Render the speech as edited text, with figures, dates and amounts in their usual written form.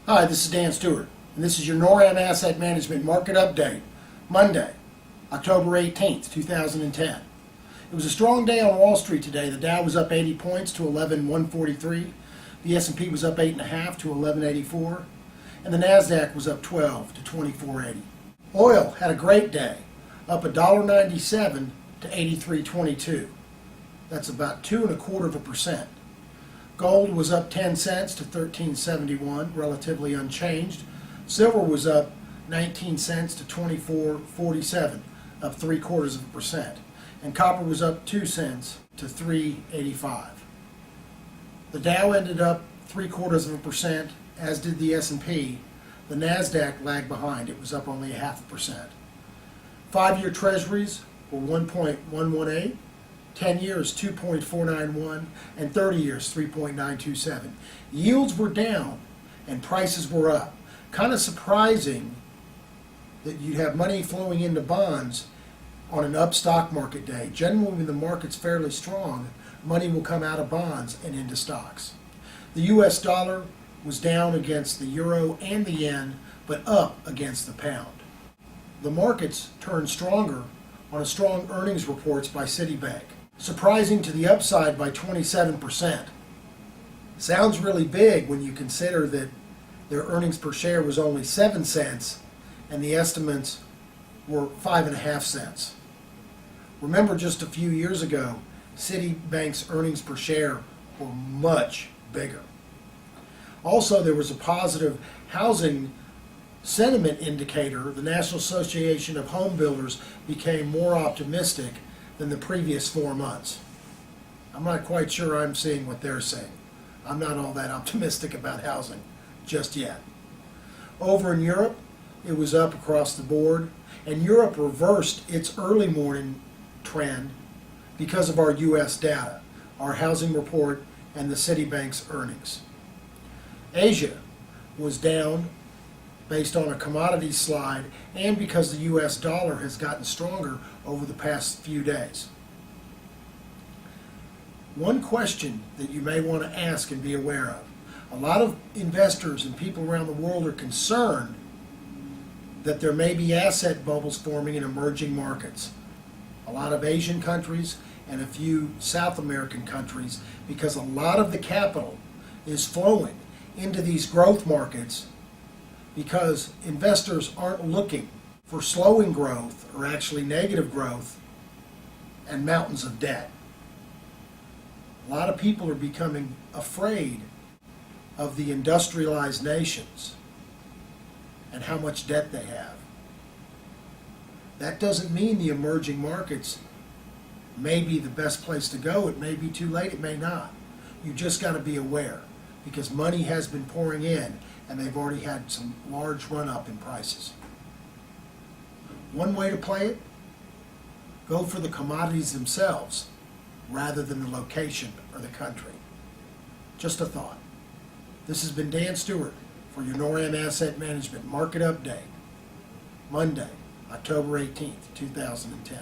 Hi, this is Dan Stewart, and this is your NORAM Asset Management Market Update, Monday, October 18th, 2010. It was a strong day on Wall Street today. The Dow was up 80 points to 11,143. The S&P was up 8.5 to 1184. And the NASDAQ was up 12 to 2480. Oil had a great day, up $1.97 to 83.22. That's about 2.25%. Gold was up 10 cents to 13.71, relatively unchanged. Silver was up 19 cents to 24.47, up 0.75%. And copper was up 2 cents to 3.85. The Dow ended up 0.75%, as did the S&P. The NASDAQ lagged behind. It was up only 0.5%. 5-year treasuries were 1.118. 10 years 2.491, and 30 years 3.927. Yields were down and prices were up. Kind of surprising that you'd have money flowing into bonds on an up stock market day. Generally, when the market's fairly strong, money will come out of bonds and into stocks. The US dollar was down against the euro and the yen, but up against the pound. The markets turned stronger on a strong earnings reports by Citibank, surprising to the upside by 27%. Sounds really big when you consider that their earnings per share was only 7 cents and the estimates were 5.5 cents. Remember, just a few years ago, Citibank's earnings per share were much bigger. Also, there was a positive housing sentiment indicator. The National Association of Homebuilders became more optimistic than the previous 4 months. I'm not quite sure I'm seeing what they're saying. I'm not all that optimistic about housing just yet. Over in Europe, it was up across the board, and Europe reversed its early morning trend because of our U.S. data, our housing report, and the Citibank's earnings. Asia was down based on a commodities slide and because the U.S. dollar has gotten stronger over the past few days. One question that you may want to ask and be aware of: a lot of investors and people around the world are concerned that there may be asset bubbles forming in emerging markets. A lot of Asian countries and a few South American countries, because a lot of the capital is flowing into these growth markets because investors aren't looking for slowing growth or actually negative growth and mountains of debt. A lot of people are becoming afraid of the industrialized nations and how much debt they have. That doesn't mean the emerging markets may be the best place to go. It may be too late, it may not. You just got to be aware, because money has been pouring in and they've already had some large run-up in prices. One way to play it: go for the commodities themselves rather than the location or the country. Just a thought. This has been Dan Stewart for your NORAM Asset Management Market Update, Monday, October 18th, 2010.